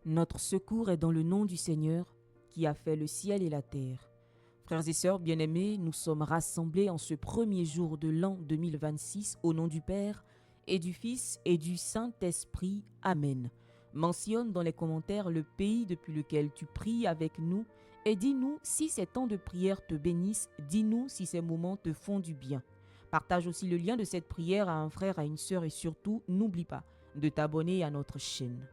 Notre secours est dans le nom du Seigneur qui a fait le ciel et la terre. Frères et sœurs bien-aimés, nous sommes rassemblés en ce premier jour de l'an 2026 au nom du Père et du Fils et du Saint-Esprit. Amen. Mentionne dans les commentaires le pays depuis lequel tu pries avec nous et dis-nous si ces temps de prière te bénissent, dis-nous si ces moments te font du bien. Partage aussi le lien de cette prière à un frère, à une sœur et surtout, n'oublie pas de t'abonner à notre chaîne.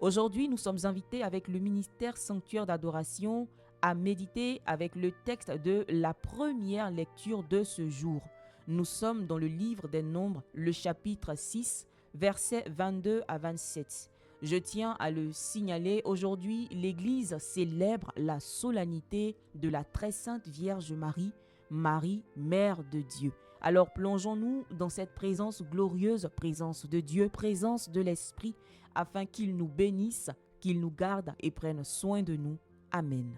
Aujourd'hui, nous sommes invités avec le ministère Sanctuaire d'Adoration à méditer avec le texte de la première lecture de ce jour. Nous sommes dans le livre des Nombres, le chapitre 6, versets 22 à 27. Je tiens à le signaler, aujourd'hui, l'Église célèbre la solennité de la très sainte Vierge Marie, Marie, Mère de Dieu. Alors plongeons-nous dans cette présence glorieuse, présence de Dieu, présence de l'Esprit, afin qu'il nous bénisse, qu'il nous garde et prenne soin de nous. Amen.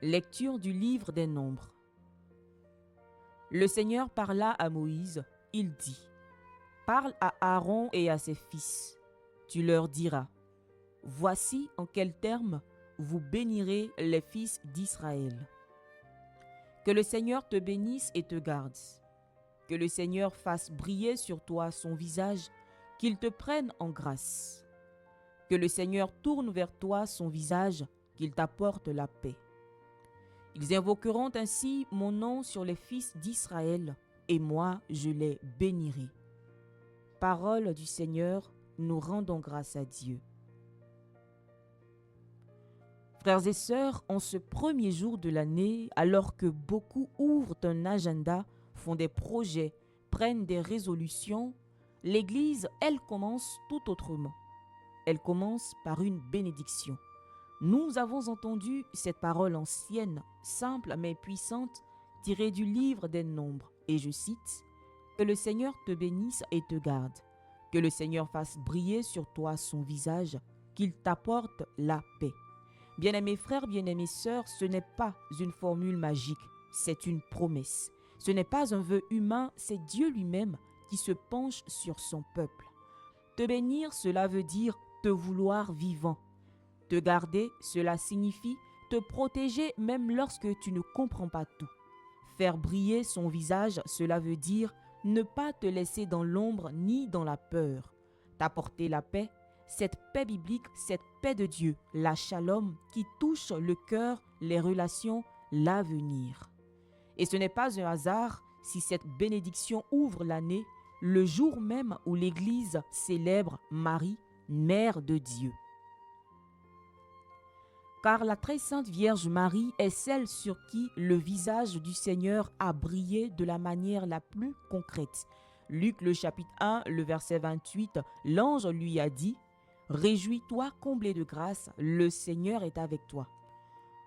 Lecture du livre des Nombres. Le Seigneur parla à Moïse, il dit : Parle à Aaron et à ses fils. Tu leur diras : Voici en quels termes vous bénirez les fils d'Israël. Que le Seigneur te bénisse et te garde. Que le Seigneur fasse briller sur toi son visage, qu'il te prenne en grâce. Que le Seigneur tourne vers toi son visage, qu'il t'apporte la paix. Ils invoqueront ainsi mon nom sur les fils d'Israël, et moi je les bénirai. Parole du Seigneur, nous rendons grâce à Dieu. Frères et sœurs, en ce premier jour de l'année, alors que beaucoup ouvrent un agenda, font des projets, prennent des résolutions, l'Église, elle commence tout autrement. Elle commence par une bénédiction. Nous avons entendu cette parole ancienne, simple mais puissante, tirée du livre des Nombres, et je cite : « Que le Seigneur te bénisse et te garde, que le Seigneur fasse briller sur toi son visage, qu'il t'apporte la paix. » Bien-aimés frères, bien-aimées sœurs, ce n'est pas une formule magique, c'est une promesse. Ce n'est pas un vœu humain, c'est Dieu lui-même qui se penche sur son peuple. Te bénir, cela veut dire te vouloir vivant. Te garder, cela signifie te protéger même lorsque tu ne comprends pas tout. Faire briller son visage, cela veut dire ne pas te laisser dans l'ombre ni dans la peur. T'apporter la paix, cette paix biblique, cette paix de Dieu, la shalom qui touche le cœur, les relations, l'avenir. Et ce n'est pas un hasard si cette bénédiction ouvre l'année, le jour même où l'Église célèbre Marie, Mère de Dieu. Car la très sainte Vierge Marie est celle sur qui le visage du Seigneur a brillé de la manière la plus concrète. Luc le chapitre 1, le verset 28, l'ange lui a dit : « Réjouis-toi, comblé de grâce, le Seigneur est avec toi. »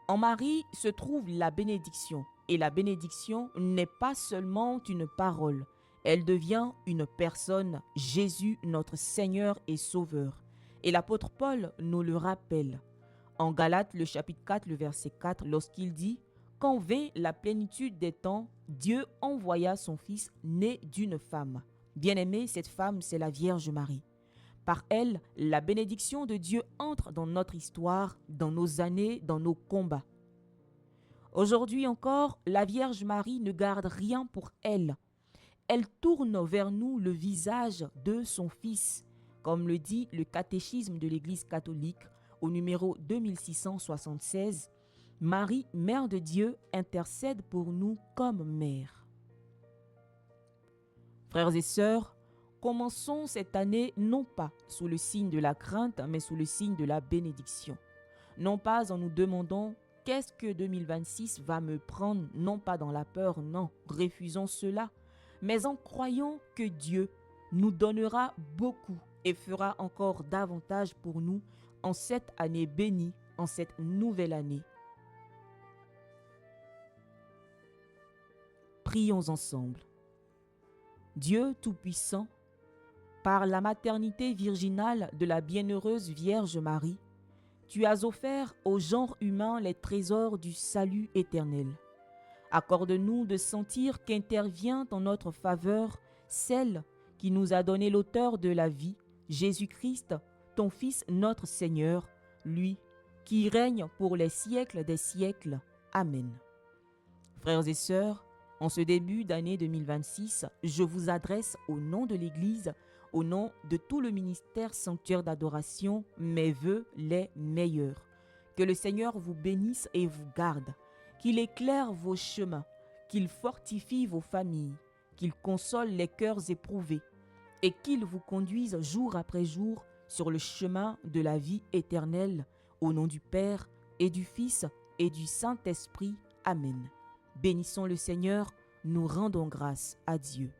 En Marie se trouve la bénédiction, et la bénédiction n'est pas seulement une parole, elle devient une personne, Jésus notre Seigneur et Sauveur. Et l'apôtre Paul nous le rappelle. En Galates, le chapitre 4, le verset 4, lorsqu'il dit « Quand vint la plénitude des temps, Dieu envoya son Fils né d'une femme. » Bien-aimé, cette femme, c'est la Vierge Marie. Par elle, la bénédiction de Dieu entre dans notre histoire, dans nos années, dans nos combats. Aujourd'hui encore, la Vierge Marie ne garde rien pour elle. Elle tourne vers nous le visage de son Fils, comme le dit le catéchisme de l'Église catholique, au numéro 2676, Marie, Mère de Dieu, intercède pour nous comme mère. Frères et sœurs, commençons cette année non pas sous le signe de la crainte, mais sous le signe de la bénédiction. Non pas en nous demandant qu'est-ce que 2026 va me prendre, non pas dans la peur, non, refusons cela, mais en croyant que Dieu nous donnera beaucoup et fera encore davantage pour nous en cette année bénie, en cette nouvelle année. Prions ensemble. Dieu Tout-Puissant, par la maternité virginale de la bienheureuse Vierge Marie, tu as offert au genre humain les trésors du salut éternel. Accorde-nous de sentir qu'intervient en notre faveur celle qui nous a donné l'auteur de la vie, Jésus-Christ, ton Fils notre Seigneur, lui qui règne pour les siècles des siècles. Amen. Frères et sœurs, en ce début d'année 2026, je vous adresse au nom de l'Église, au nom de tout le ministère Sanctuaire d'adoration, mes vœux les meilleurs. Que le Seigneur vous bénisse et vous garde, qu'il éclaire vos chemins, qu'il fortifie vos familles, qu'il console les cœurs éprouvés et qu'il vous conduise jour après jour sur le chemin de la vie éternelle, au nom du Père et du Fils et du Saint-Esprit. Amen. Bénissons le Seigneur, nous rendons grâce à Dieu.